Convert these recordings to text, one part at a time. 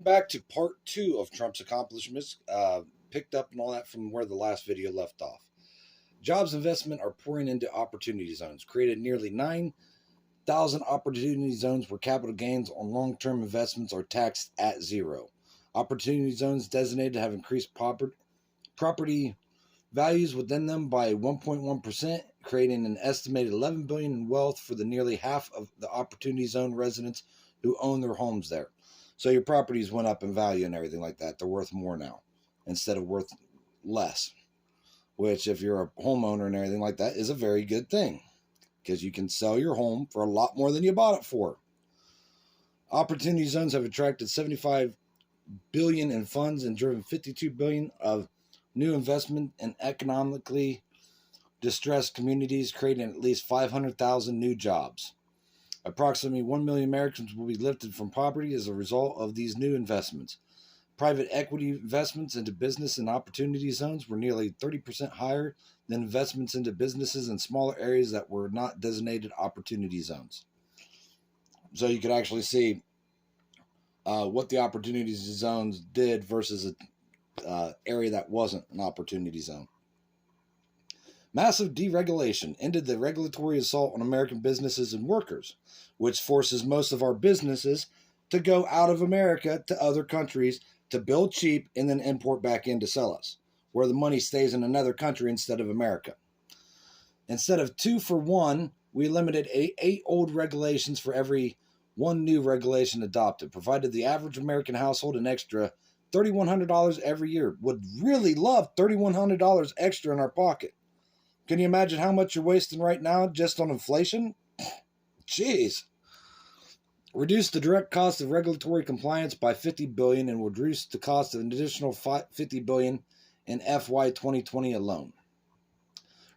back to part two of Trump's accomplishments, picked up and all that from where the last video left off. Jobs investment are pouring into opportunity zones, created nearly 9,000 opportunity zones where capital gains on long-term investments are taxed at zero. Opportunity zones designated have increased property values within them by 1.1%, creating an estimated $11 billion in wealth for the nearly half of the opportunity zone residents who own their homes there. So your properties went up in value and everything like that. They're worth more now instead of worth less, which if you're a homeowner and everything like that is a very good thing because you can sell your home for a lot more than you bought it for. Opportunity zones have attracted $75 billion in funds and driven $52 billion of new investment in economically distressed communities, creating at least 500,000 new jobs. Approximately 1 million Americans will be lifted from poverty as a result of these new investments. Private equity investments into business and opportunity zones were nearly 30% higher than investments into businesses in smaller areas that were not designated opportunity zones. So you could actually see what the opportunity zones did versus an area that wasn't an opportunity zone. Massive deregulation ended the regulatory assault on American businesses and workers, which forces most of our businesses to go out of America to other countries to build cheap and then import back in to sell us, where the money stays in another country instead of America. Instead of 2 for 1, we eliminated eight old regulations for every one new regulation adopted, provided the average American household an extra $3,100 every year. Would really love $3,100 extra in our pocket. Can you imagine how much you're wasting right now just on inflation? Jeez. Reduce the direct cost of regulatory compliance by $50 billion and would reduce the cost of an additional $50 billion in FY 2020 alone.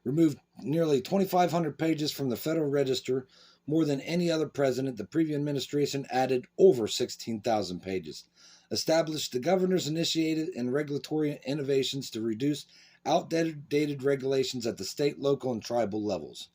Remove nearly 2,500 pages from the Federal Register, more than any other president. The previous administration added over 16,000 pages. Established the governors initiated and regulatory innovations to reduce outdated regulations at the state, local, and tribal levels.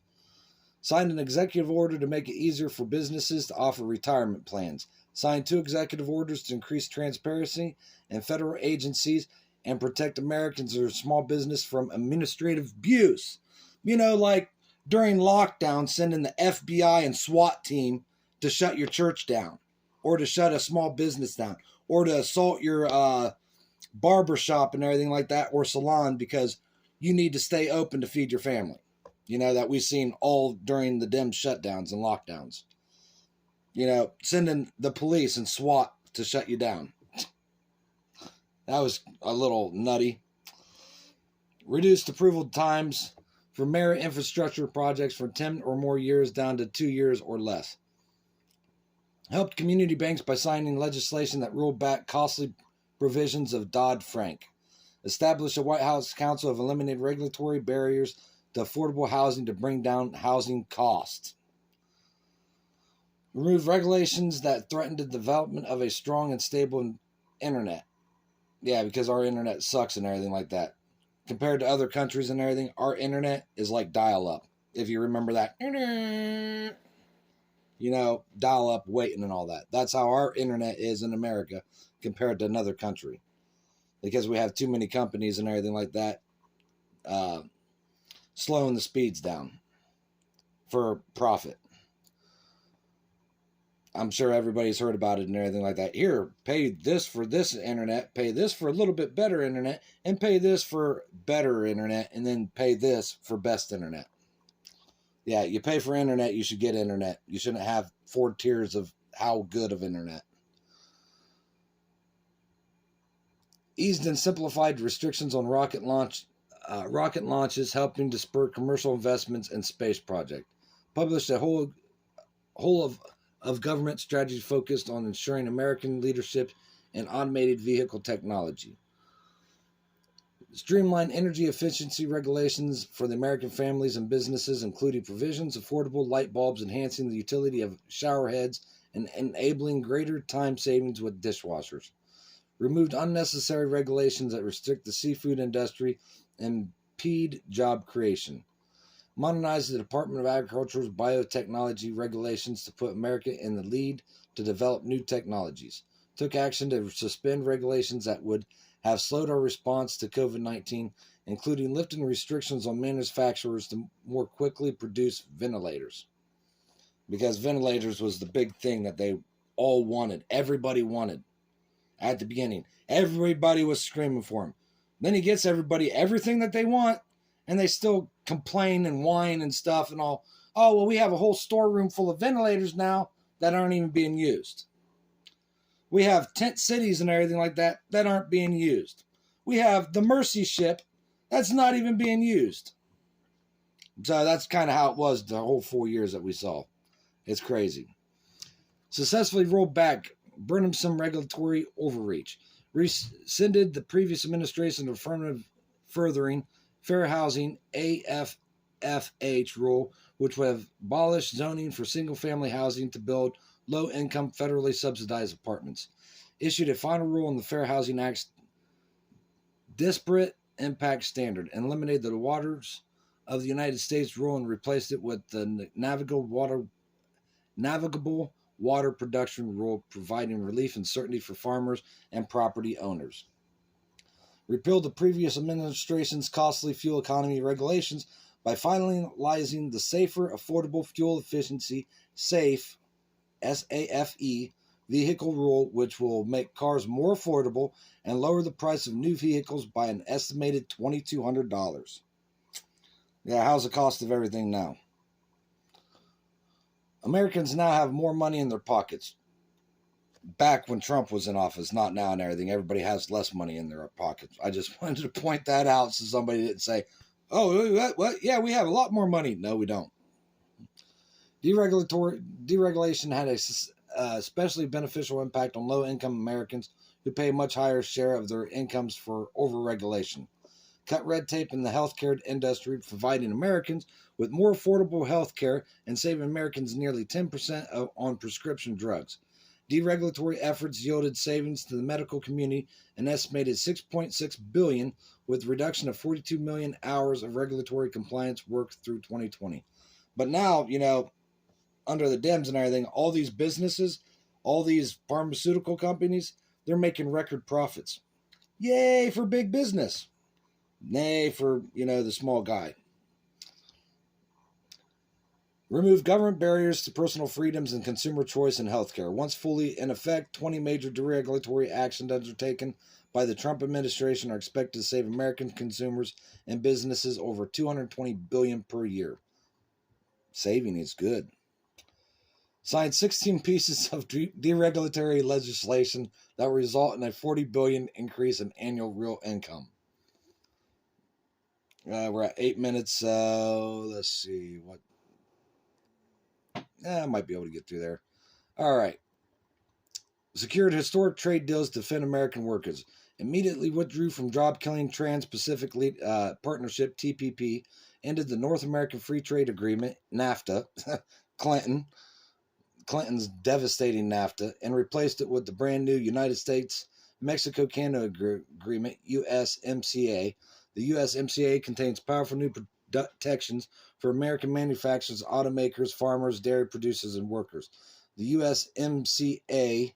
Signed an executive order to make it easier for businesses to offer retirement plans. Signed 2 executive orders to increase transparency in federal agencies and protect Americans or small business from administrative abuse. You know, like during lockdown, sending the FBI and SWAT team to shut your church down, or to shut a small business down, or to assault your barber shop and everything like that, or salon, because you need to stay open to feed your family. You know, that we've seen all during the dim shutdowns and lockdowns. You know, sending the police and SWAT to shut you down. That was a little nutty. Reduced approval times for merit infrastructure projects from 10 or more years down to 2 years or less. Helped community banks by signing legislation that rolled back costly provisions of Dodd-Frank. Established a White House Council of eliminated regulatory barriers to affordable housing to bring down housing costs. Remove regulations that threaten the development of a strong and stable internet. Yeah, because our internet sucks and everything like that. Compared to other countries and everything, our internet is like dial-up. If you remember that. You know, dial-up waiting and all that. That's how our internet is in America compared to another country. Because we have too many companies and everything like that slowing the speeds down for profit. I'm sure everybody's heard about it and everything like that. Here, pay this for this internet, pay this for a little bit better internet, and pay this for better internet, and then pay this for best internet. Yeah, you pay for internet, you should get internet. You shouldn't have 4 tiers of how good of internet. Eased and simplified restrictions on rocket launches, helping to spur commercial investments in space project. Published a whole of government strategy focused on ensuring American leadership in automated vehicle technology. Streamline energy efficiency regulations for the American families and businesses, including provisions affordable light bulbs, enhancing the utility of shower heads, and enabling greater time savings with dishwashers. Removed unnecessary regulations that restrict the seafood industry and impede job creation. Modernized the Department of Agriculture's biotechnology regulations to put America in the lead to develop new technologies. took action to suspend regulations that would have slowed our response to COVID-19, including lifting restrictions on manufacturers to more quickly produce ventilators. Because ventilators was the big thing that they all wanted. Everybody wanted at the beginning. Everybody was screaming for them. Then he gets everybody everything that they want, and they still complain and whine and stuff and all. Oh, well, we have a whole storeroom full of ventilators now that aren't even being used. We have tent cities and everything like that that aren't being used. We have the Mercy ship that's not even being used. So that's kind of how it was the whole 4 years that we saw. It's crazy. Successfully rolled back burdensome regulatory overreach. Rescinded the previous administration's affirmative furthering fair housing AFFH rule, which would have abolished zoning for single-family housing to build low-income federally subsidized apartments. Issued a final rule on the Fair Housing Act's disparate impact standard and eliminated the waters of the United States rule and replaced it with the navigable water production rule, providing relief and certainty for farmers and property owners. Repealed the previous administration's costly fuel economy regulations by finalizing the Safer, Affordable Fuel Efficiency SAFE SAFE vehicle rule, which will make cars more affordable and lower the price of new vehicles by an estimated $2,200. Yeah, how's the cost of everything now? Americans now have more money in their pockets. Back when Trump was in office, not now and everything, everybody has less money in their pockets. I just wanted to point that out so somebody didn't say, oh, what? Yeah, we have a lot more money. No, we don't. Deregulation had a especially beneficial impact on low-income Americans who pay a much higher share of their incomes for overregulation. Cut red tape in the healthcare industry, providing Americans with more affordable healthcare and saving Americans nearly 10% on prescription drugs. Deregulatory efforts yielded savings to the medical community an estimated $6.6 billion, with reduction of 42 million hours of regulatory compliance work through 2020. But now, under the Dems and everything, all these businesses, all these pharmaceutical companies, they're making record profits. Yay for big business. Nay for, the small guy. Remove government barriers to personal freedoms and consumer choice in healthcare. Once fully in effect, 20 major deregulatory actions undertaken by the Trump administration are expected to save American consumers and businesses over $220 billion per year. Saving is good. Signed 16 pieces of deregulatory legislation that will result in a $40 billion increase in annual real income. We're at 8 minutes. Let's see what. I might be able to get through there. All right. Secured historic trade deals to defend American workers. Immediately withdrew from job-killing Trans-Pacific Partnership, TPP. Ended the North American Free Trade Agreement, NAFTA, Clinton's devastating NAFTA, and replaced it with the brand new United States-Mexico-Canada Agreement, USMCA. The USMCA contains powerful new protections for American manufacturers, automakers, farmers, dairy producers, and workers. The USMCA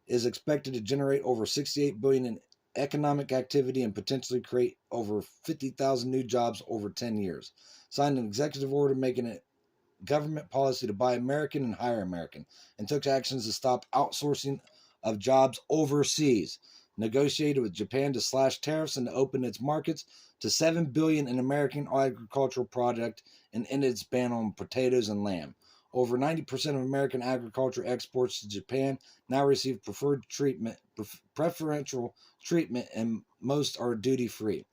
is expected to generate over $68 billion in economic activity and potentially create over 50,000 new jobs over 10 years. Signed an executive order making it government policy to buy American and hire American, and took actions to stop outsourcing of jobs overseas. Negotiated with Japan to slash tariffs and to open its markets to $7 billion in American agricultural product and ended its ban on potatoes and lamb. Over 90% of American agriculture exports to Japan now receive preferential treatment, and most are duty-free.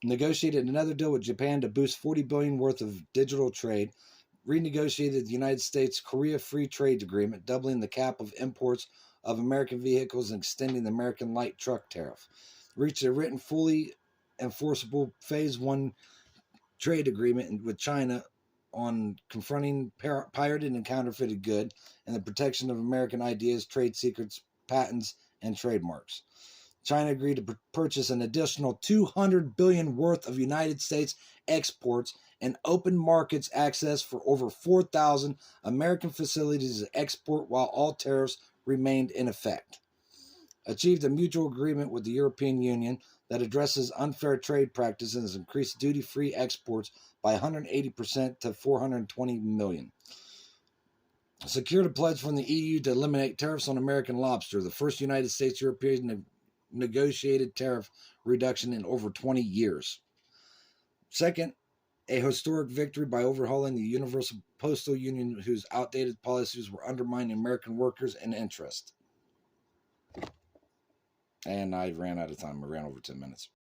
Negotiated another deal with Japan to boost $40 billion worth of digital trade. Renegotiated the United States-Korea Free Trade Agreement, doubling the cap of imports of American vehicles and extending the American light truck tariff. Reached a written, fully enforceable Phase 1 trade agreement with China on confronting pirated and counterfeited goods and the protection of American ideas, trade secrets, patents, and trademarks. China agreed to purchase an additional $200 billion worth of United States exports and open markets access for over 4,000 American facilities to export while all tariffs remained in effect. Achieved a mutual agreement with the European Union that addresses unfair trade practices and has increased duty-free exports by 180% to 420 million. Secured a pledge from the EU to eliminate tariffs on American lobster, the first United States-European negotiated tariff reduction in over 20 years. Second, a historic victory by overhauling the Universal Postal Union, whose outdated policies were undermining American workers and interests. And I ran out of time. I ran over 10 minutes.